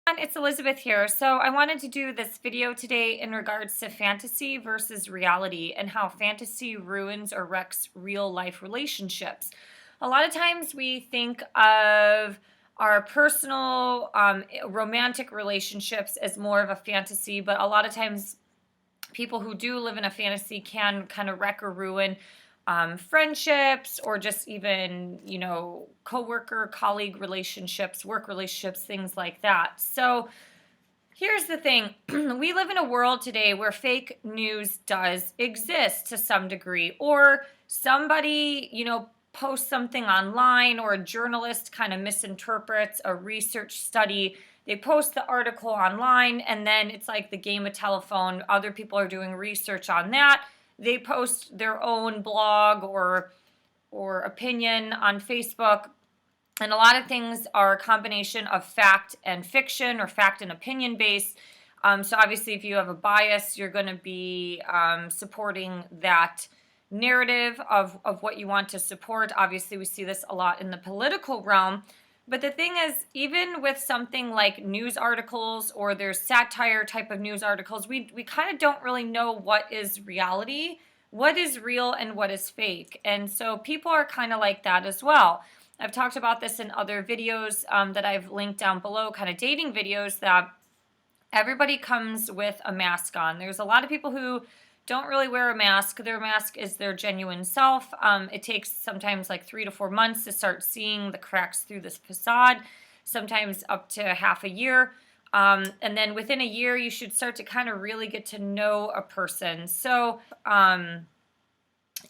It's Elizabeth here. So I wanted to do this video today in regards to fantasy versus reality and how fantasy ruins or wrecks real life relationships. A lot of times we think of our personal romantic relationships as more of a fantasy, but a lot of times people who do live in a fantasy can kind of wreck or ruin friendships or just even, coworker, colleague relationships, work relationships, things like that. So here's the thing. We live in a world today where fake news does exist to some degree, or somebody, posts something online, or a journalist kind of misinterprets a research study. They post the article online, and then it's like the game of telephone. Other people are doing research on that. They post their own blog or opinion on Facebook. And a lot of things are a combination of fact and fiction, or fact and opinion based. So obviously, if you have a bias, you're going to be supporting that narrative of what you want to support. Obviously, we see this a lot in the political realm. But the thing is, even with something like news articles, or there's satire type of news articles, we kind of don't really know what is reality, what is real, and what is fake. And so people are kind of like that as well. I've talked about this in other videos that I've linked down below, kind of dating videos, that everybody comes with a mask on. There's a lot of people who don't really wear a mask. Their mask is their genuine self. It takes sometimes like 3 to 4 months to start seeing the cracks through this facade, sometimes up to half a year. And then within a year, you should start to kind of really get to know a person. So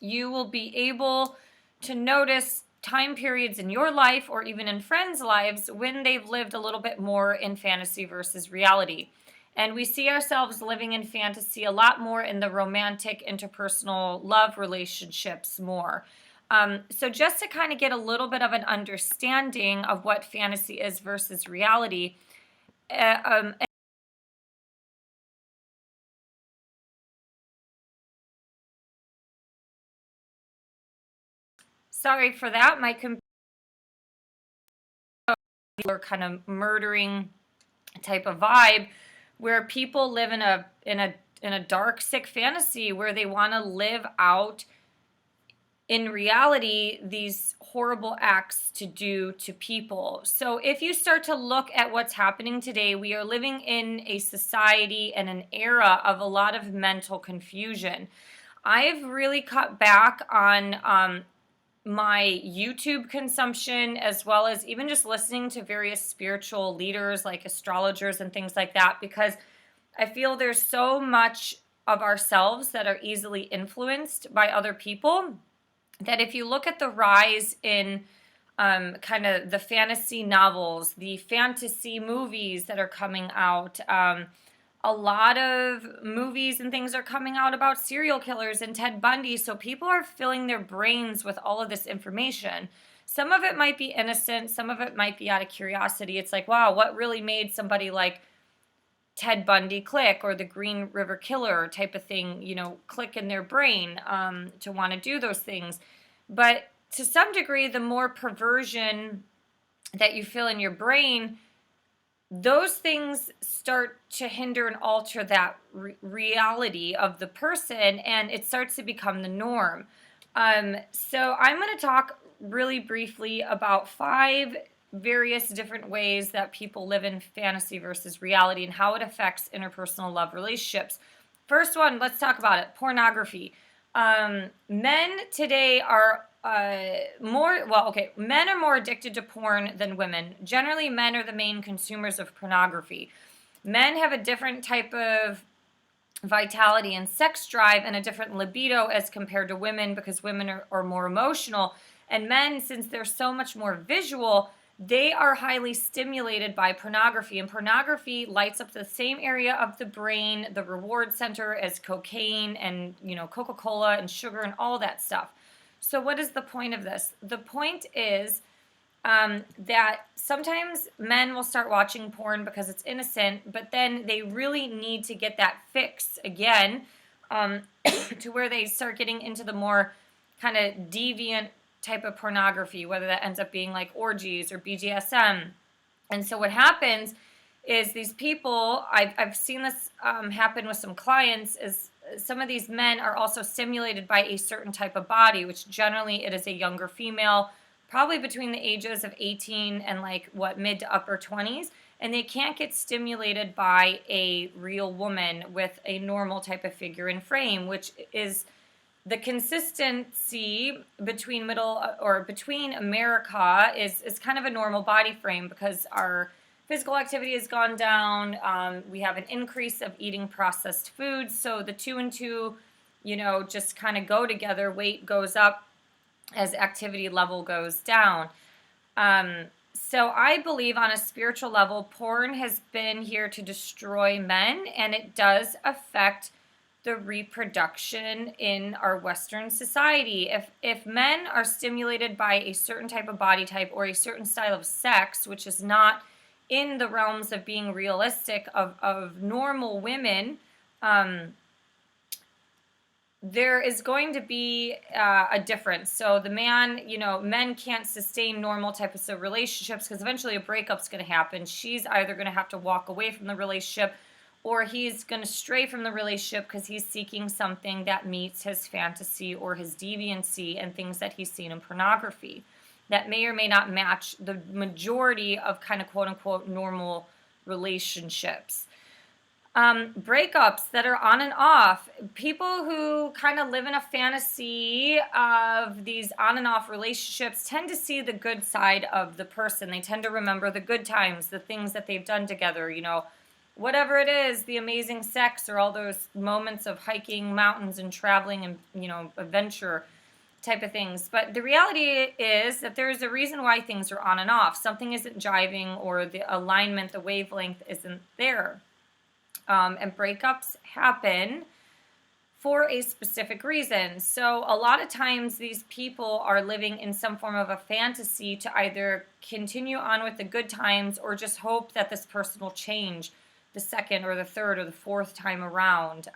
you will be able to notice time periods in your life, or even in friends' lives, when they've lived a little bit more in fantasy versus reality. And we see ourselves living in fantasy a lot more in the romantic, interpersonal love relationships more. So just to kind of get a little bit of an understanding of what fantasy is versus reality, sorry for that, my computer kind of murdering type of vibe, where people live in a dark, sick fantasy where they want to live out in reality these horrible acts to do to people. So if you start to look at what's happening today, we are living in a society and an era of a lot of mental confusion. I've really cut back on my YouTube consumption, as well as even just listening to various spiritual leaders like astrologers and things like that, because I feel there's so much of ourselves that are easily influenced by other people, that if you look at the rise in kind of the fantasy novels, the fantasy movies that are coming out, a lot of movies and things are coming out about serial killers and Ted Bundy. So people are filling their brains with all of this information. Some of it might be innocent, some of it might be out of curiosity. It's like, wow, what really made somebody like Ted Bundy click, or the Green River Killer type of thing, click in their brain to want to do those things. But to some degree, the more perversion that you feel in your brain, those things start to hinder and alter that reality of the person, and it starts to become the norm. So I'm going to talk really briefly about 5 various different ways that people live in fantasy versus reality, and how it affects interpersonal love relationships. First one, let's talk about it: pornography. Men today are men are more addicted to porn than women. Generally, men are the main consumers of pornography. Men have a different type of vitality and sex drive, and a different libido as compared to women, because women are more emotional. And men, since they're so much more visual, they are highly stimulated by pornography. And pornography lights up the same area of the brain, the reward center, as cocaine and, Coca-Cola and sugar and all that stuff. So what is the point of this? The point is that sometimes men will start watching porn because it's innocent, but then they really need to get that fix again, to where they start getting into the more kind of deviant type of pornography, whether that ends up being like orgies or BDSM. And so what happens is these people, I've seen this happen with some clients, is some of these men are also stimulated by a certain type of body, which generally it is a younger female, probably between the ages of 18 and like what, mid to upper 20s. And they can't get stimulated by a real woman with a normal type of figure and frame, which is the consistency between between America is kind of a normal body frame because our physical activity has gone down. We have an increase of eating processed foods, so the two and two, just kind of go together. Weight goes up as activity level goes down. So I believe on a spiritual level, porn has been here to destroy men, and it does affect the reproduction in our Western society. If men are stimulated by a certain type of body type or a certain style of sex, which is not in the realms of being realistic of normal women, there is going to be a difference. So the man, men can't sustain normal types of relationships because eventually a breakup's going to happen. She's either going to have to walk away from the relationship, or he's going to stray from the relationship because he's seeking something that meets his fantasy or his deviancy and things that he's seen in pornography that may or may not match the majority of kind of quote unquote normal relationships. Breakups that are on and off, people who kind of live in a fantasy of these on and off relationships tend to see the good side of the person. They tend to remember the good times, the things that they've done together, whatever it is, the amazing sex or all those moments of hiking mountains and traveling and, adventure type of things. But the reality is that there's a reason why things are on and off. Something isn't jiving, or the alignment, the wavelength isn't there. And breakups happen for a specific reason. So a lot of times these people are living in some form of a fantasy to either continue on with the good times or just hope that this person will change the second or the third or the fourth time around.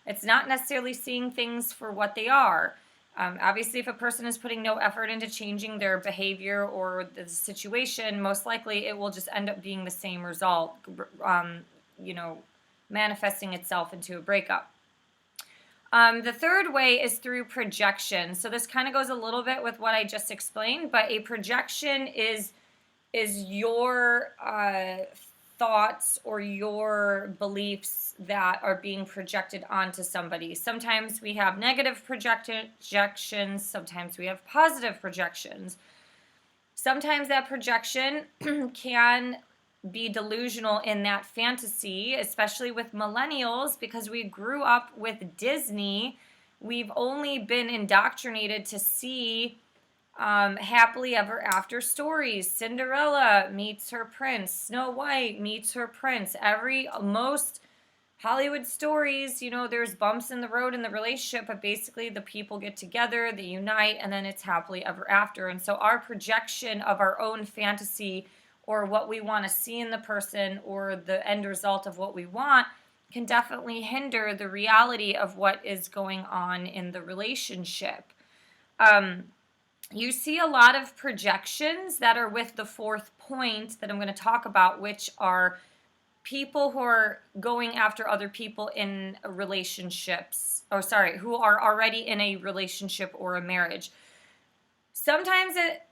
It's not necessarily seeing things for what they are. Obviously, if a person is putting no effort into changing their behavior or the situation, most likely it will just end up being the same result, manifesting itself into a breakup. The third way is through projection. So this kind of goes a little bit with what I just explained, but a projection is your thoughts or your beliefs that are being projected onto somebody. Sometimes we have negative projections, sometimes we have positive projections. Sometimes that projection can be delusional in that fantasy, especially with millennials, because we grew up with Disney. We've only been indoctrinated to see happily ever after stories. Cinderella meets her prince. Snow White meets her prince. Most Hollywood stories, there's bumps in the road in the relationship, but basically the people get together, they unite, and then it's happily ever after. And so our projection of our own fantasy or what we want to see in the person or the end result of what we want can definitely hinder the reality of what is going on in the relationship. You see a lot of projections that are with the fourth point that I'm going to talk about, which are people who are going after other people in relationships, who are already in a relationship or a marriage. Sometimes it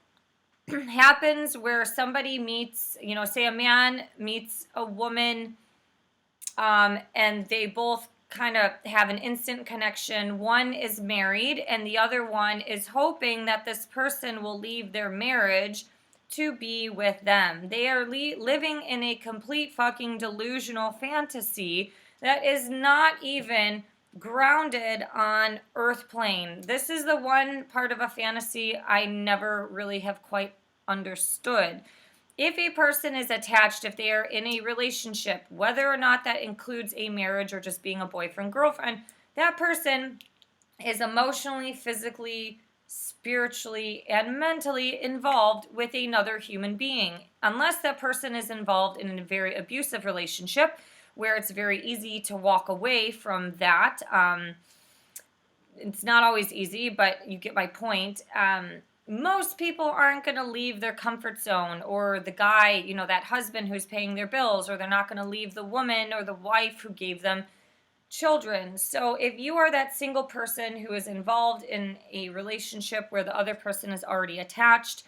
happens where somebody meets, say a man meets a woman, and they both kind of have an instant connection. One is married and the other one is hoping that this person will leave their marriage to be with them. They are living in a complete fucking delusional fantasy that is not even grounded on earth plane. This is the one part of a fantasy I never really have quite understood. If a person is attached, if they are in a relationship, whether or not that includes a marriage or just being a boyfriend-girlfriend, that person is emotionally, physically, spiritually, and mentally involved with another human being. Unless that person is involved in a very abusive relationship where it's very easy to walk away from that. It's not always easy, but you get my point. most people aren't going to leave their comfort zone, or the guy, that husband who's paying their bills, or they're not going to leave the woman or the wife who gave them children. So if you are that single person who is involved in a relationship where the other person is already attached,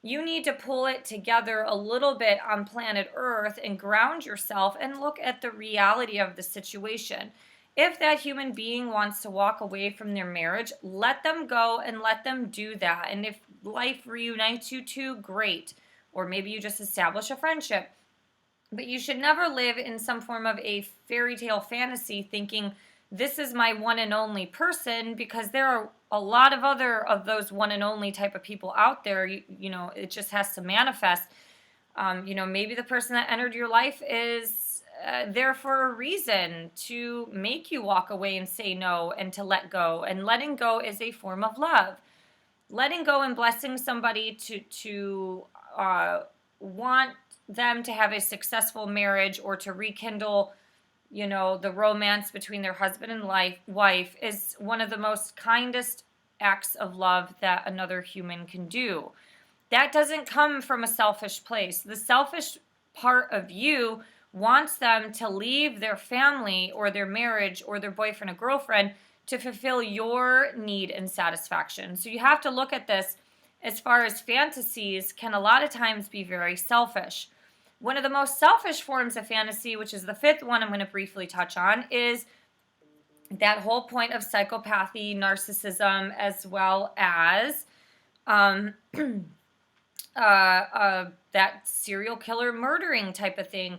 you need to pull it together a little bit on planet Earth and ground yourself and look at the reality of the situation. If that human being wants to walk away from their marriage, let them go and let them do that. And if life reunites you two, great. Or maybe you just establish a friendship. But you should never live in some form of a fairy tale fantasy thinking this is my one and only person, because there are a lot of other of those one and only type of people out there. It just has to manifest. Maybe the person that entered your life is there for a reason to make you walk away and say no and to let go. And letting go is a form of love. Letting go and blessing somebody to want them to have a successful marriage or to rekindle, the romance between their husband and wife is one of the most kindest acts of love that another human can do. That doesn't come from a selfish place. The selfish part of you wants them to leave their family or their marriage or their boyfriend or girlfriend to fulfill your need and satisfaction. So you have to look at this as far as fantasies can a lot of times be very selfish. One of the most selfish forms of fantasy, which is the fifth one I'm going to briefly touch on, is that whole point of psychopathy, narcissism, as well as that serial killer murdering type of thing.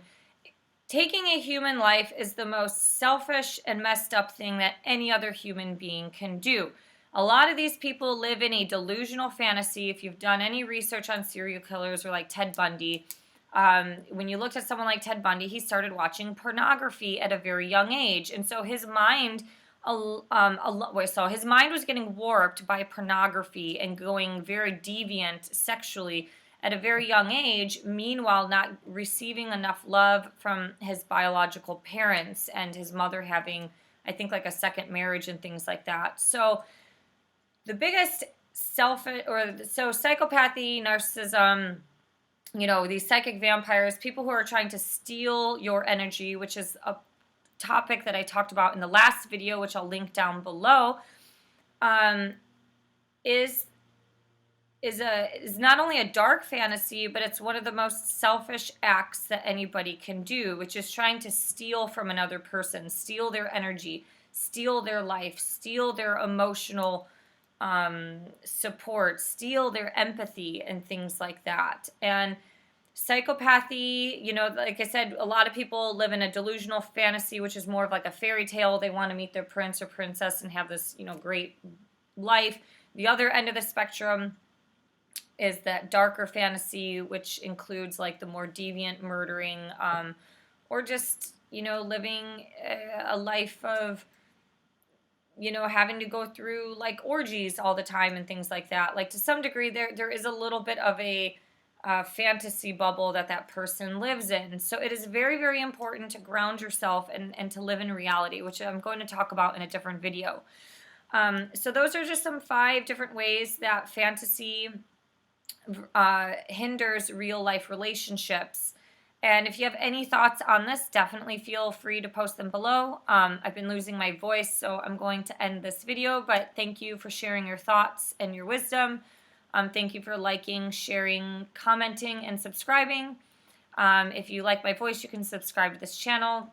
Taking a human life is the most selfish and messed up thing that any other human being can do. A lot of these people live in a delusional fantasy. If you've done any research on serial killers or like Ted Bundy, when you looked at someone like Ted Bundy, he started watching pornography at a very young age. And so his mind, his mind was getting warped by pornography and going very deviant sexually at a very young age, meanwhile not receiving enough love from his biological parents and his mother having, I think, like a second marriage and things like that. So the biggest psychopathy, narcissism, these psychic vampires, people who are trying to steal your energy, which is a topic that I talked about in the last video, which I'll link down below, is not only a dark fantasy, but it's one of the most selfish acts that anybody can do, which is trying to steal from another person, steal their energy, steal their life, steal their emotional support, steal their empathy, and things like that. And psychopathy, like I said, a lot of people live in a delusional fantasy, which is more of like a fairy tale. They want to meet their prince or princess and have this, great life. The other end of the spectrum is that darker fantasy, which includes like the more deviant murdering, or just, living a life of, having to go through like orgies all the time and things like that. Like to some degree, there is a little bit of a fantasy bubble that person lives in. So it is very, very important to ground yourself and to live in reality, which I'm going to talk about in a different video. So those are just some 5 different ways that fantasy hinders real life relationships. And if you have any thoughts on this, definitely feel free to post them below. I've been losing my voice, so I'm going to end this video, but thank you for sharing your thoughts and your wisdom. Thank you for liking, sharing, commenting, and subscribing. If you like my voice, you can subscribe to this channel.